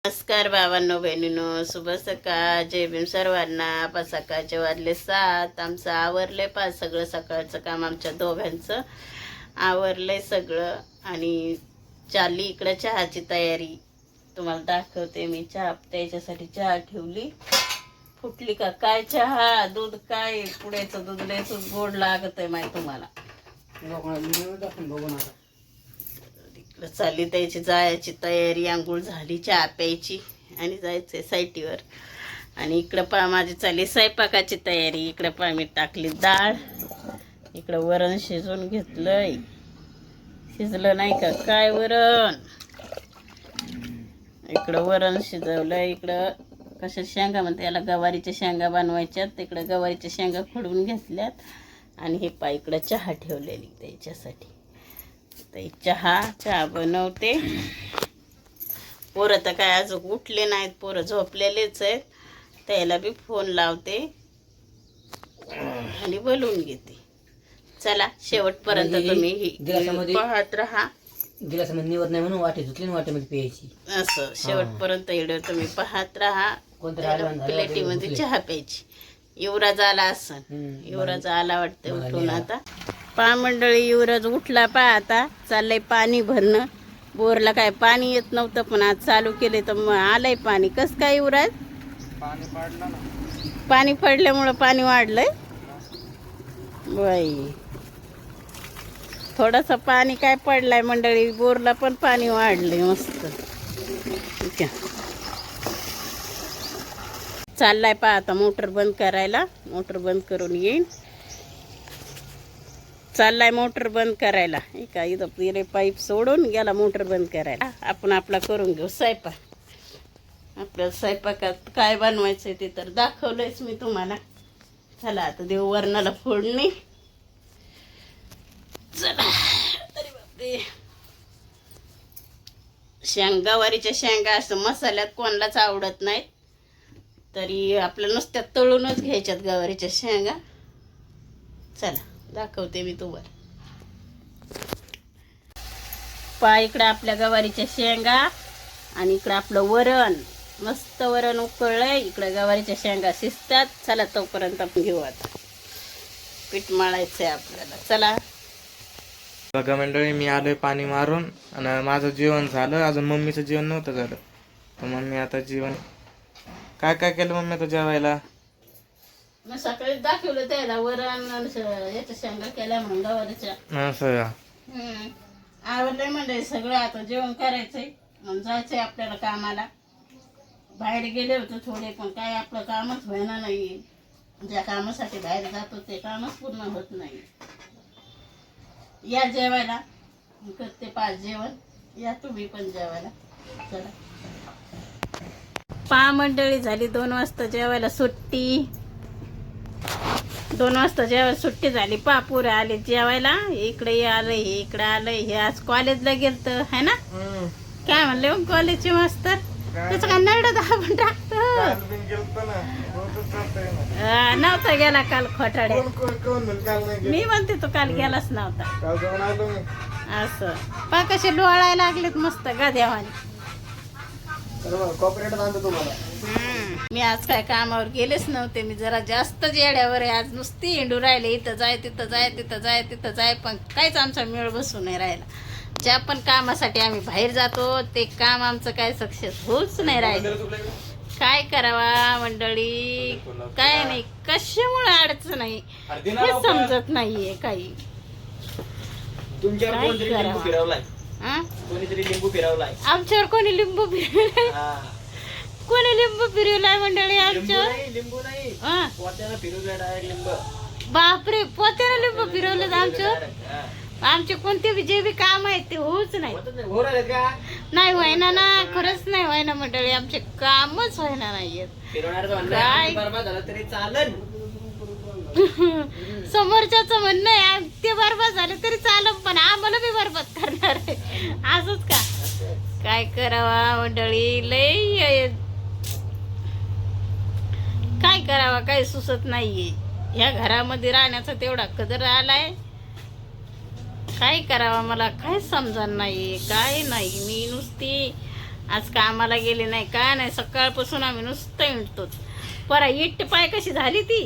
नमस्कार बाबांनो बहिणीनो, शुभ सकाळ. जय भीम सर्वांना. सकाळचे वाजले 7. आमचं आवरलंय सगळं. सकाळचं काम आमच्या दोघांचं आवरलंय सगळं आणि चालली इकडं चहाची तयारी. तुम्हाला दाखवते मी. चहा त्याच्यासाठी चहा ठेवली. फुटली का काय चहा? दूध काय पुढेचं दूध लयच गोड लागत आहे माहिती तुम्हाला. चालली त्याची जायची तयारी. आंघोळ झाली, चहा प्यायची आणि जायचंय साईटीवर. आणि इकडं पहा माझी चालली स्वयंपाकाची तयारी. इकडं पहा मी टाकली डाळ, इकडं वरण शिजवून घेतलंय. शिजलं नाही का काय वरण? इकडं वरण शिजवलंय. इकडं कशा शेंगा म्हणते याला, गवारीच्या शेंगा बनवायच्यात. तिकडं गवारीच्या शेंगा खोडून घेतल्यात. आणि हे पहा इकडं चहा ठेवलेली त्याच्यासाठी. चहा बनवते. पोरं तर काय अजून उठले नाहीत, पोरं झोपलेलेच आहेत. त्याला बी फोन लावते आणि बोलवून घेते. चला शेवटपर्यंत तुम्ही पाहत राहा. गिलासामध्ये निवड नाही म्हणून वाटे धुतली, वाटेमध्ये प्यायची. असं शेवटपर्यंत व्हिडिओ तुम्ही पाहत राहा. प्लेटीमध्ये चहा प्यायची. युवराज आला असं. युवराज आला वाटतं उठून. आता पा मंडळी, युवराज उठला. आता चाललंय पाणी भरणं. बोरला काय पाणी येत नव्हतं, पण आज चालू केले तर मग आलंय पाणी. कस काय युवराज? पाणी पडल्यामुळं पाणी वाढलंय बाई. थोडंसं पाणी काय पडलंय मंडळी. बोरला पण पाणी वाढलंय मस्त. ठीक आहे. चाललाय पहा आता मोटर बंद करायला. मोटर बंद करून येईन. चाललाय मोटर बंद करायला. का इथं पिरे पाईप सोडून गेला मोटर बंद करायला. आपण आपला करून घेऊ स्वयंपाक. आपल्याला स्वयंपाकात काय बनवायचंय ते तर दाखवलंयच मी तुम्हाला. चला आता देऊ वरणाला फोडणी. चला. अरे बापरे. गवारीच्या शेंगा असं मसाल्यात कोणालाच आवडत नाहीत. तरी आपल्या नुसत्या तळूनच घ्यायच्यात गवारीच्या शेंगा. चला दाखवते मी तुम्हाला. पहा इकडं आपल्या गवारीच्या शेंगा आणि इकडं आपलं वरण. मस्त वरण उकळलंय. इकडं गवारीच्या शेंगा शिजतात. चला तोपर्यंत आपण घेऊ. आता पीठ मळायचंय आपल्याला. चला बघा मंडळी, मी आलोय पाणी मारून आणि माझं जेवण झालं. अजून मम्मीचं जेवण नव्हतं झालं. तर मम्मी आता जेवण काय काय केलं मम्मी आता जेवायला? मग सकाळी दाखवलं त्याला वरण याच्या शेंगा केल्या म्हणून गवारीच्या. असं आवडलंय म्हणजे सगळं. आता जेवण करायचंय आणि जायचंय आपल्याला कामाला. बाहेर गेले होते थोडे, पण काय आपलं कामच व्हायना नाही. ज्या कामासाठी बाहेर जातो ते कामच पूर्ण होत नाही. या जेवायला. करते 5 जेवण. या तुम्ही पण जेवायला. चला. 5 मंडळी झाली 2 वाजता जेवायला सुट्टी. 2 वाजता जेवायला सुट्टी झाली. पोरं आले जेवायला. इकडे आलंय, हे इकडे आलंय. हे आज कॉलेजला गेलतं है ना? काय म्हणले मग कॉलेजचे मास्तर? त्याचं काय नरड दाबून टाकत. नव्हता गेला काल खोटाडे. मी म्हणते तो काल गेलाच नव्हता. असं पा कसे डोळायला लागलेत मस्त गाद्यावानी. मी आज काय कामावर गेलेच नव्हते. मी जरा जास्त येड्यावर आहे आज. नुसती हिंडू राहिले. इथं जाय तिथं जाय, तिथं जाय तिथं जाय, पण काहीच आमचा मेळ बसून नाही राहिला. ज्या पण कामासाठी आम्ही बाहेर जातो ते काम आमचं काय सक्सेस होऊच नाही राहिलं. काय करावा मंडळी? काय नाही, कशामुळे अडचण नाही हे समजत नाहीये काही. आमच्यावर कोणी लिंबू फिरवलाय? कोणी लिंबू फिरवलाय मंडळी आमच्यावर? बापरे, पोत्याला लिंबू फिरवलं आमच्यावर. आमचे कोणते जे बी काम आहेत ते होऊच नाही. नाही व्हायना ना, खरंच नाही व्हायना मंडळी. आमचे कामच व्हायना नाहीयेत. काय समोरच्याच म्हणणं आहे ते बरबाद झाले तरी चालत, पण आम्हाला बी बरबाद करणार आहे. असंच का? काय करावा मंडळी? लय काय करावा काही सुचत नाहीये. ह्या घरामध्ये राहण्याचा तेवढा कदर आलाय. काय करावा मला काय समजणार नाही. काय नाही, मी नुसती आज कामाला गेले नाही काय नाही, सकाळपासून आम्ही नुसतं हिंडतो. परा इट पाय कशी झाली ती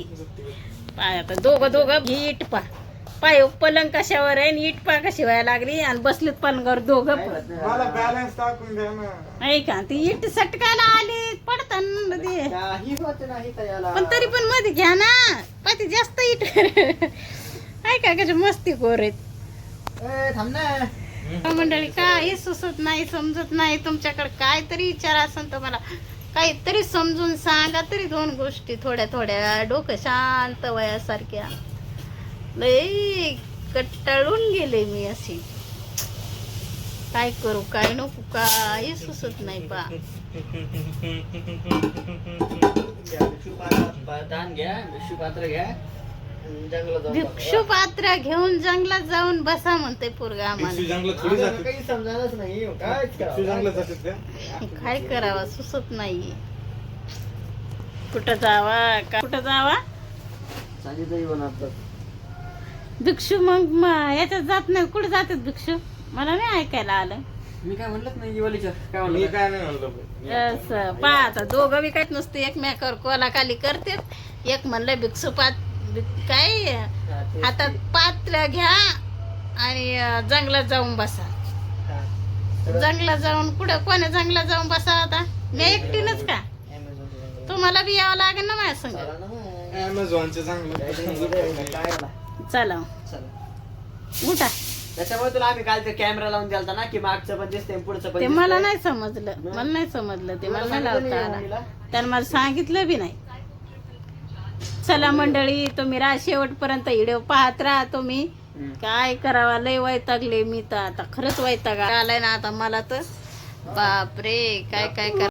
पाय, आता दोघं ही इट पाय पलंग कशावर आहे आणि इट पाय कशी व्हायला लागली आणि बसलीत पलंगावर दोघं पण. मला बॅलन्स टाकून द्या ना. नाही का ती इट सटकायला आली पडताना ते, काही होत नाही त्याला. पण तरी पण मध्ये घ्या ना पाती जास्त इट ऐका कशी मस्ती खोर आहेत. थांब ना. मंडळी काही सुचत नाही, समजत नाही. तुमच्याकडे काहीतरी विचार असेल तर मला काहीतरी समजून सांगा तरी. दोन गोष्टी थोड्या थोड्या, डोकं शांत वयासारख्या. लई कट्टाळून गेले मी अशी. काय करू काय नको काही सुचत नाही पा. दान घ्या, भिक्षू पात्र घ्या, जंगलात जाऊन भिक्षू पात्र घेऊन जंगलात जाऊन बसा म्हणते पोरगा आम्हाला. जंगलात थोडी आम्हाला जाते. काही समजायलाच नाही. काय जंगलात जातात त्या. काय करावा सुचत नाही. कुठं जावा कुठं जावा. सांगितलं बनवतात. भिक्षू मग याच्यात जात नाही. कुठे जातात भिक्षू मला नाही ऐकायला आलं. मी काय म्हणलंच नाही दिवाळीच्या. काय मी म्हणलं काय नाही म्हणलो. असं पा आता दोघं बी काहीच नसते, एकमेकावर कोलाखाली करतात. एक म्हणलं भिक्षू काय हातात पात्र घ्या आणि जंगलात जाऊन बसा. जंगलात जाऊन कुठं कोण्या जंगलात जाऊन बसा. आता मी एकटीनच का, तुम्हाला बी यावं लागेल ना माझ्या संग. अमेझॉनचे चांगलं. चला उठा. त्याच्यामुळे तुला आम्ही काल ते कॅमेरा लावून द्यालता ना की मागचं पण दिसतंय पुढचं पण ते दिसतंय. मला नाही समजलं, मला नाही समजलं ते, मला नाही लावता आला. त्यानं मला सांगितलं बी नाही. चला मंडळी, तुम्ही शेवटपर्यंत व्हिडिओ पाहत राहा. तुम्ही काय करावा, लय वैतागले मी तर. आता खरंच वैताग आलाय ना आता मला तर. बापरे काय काय कर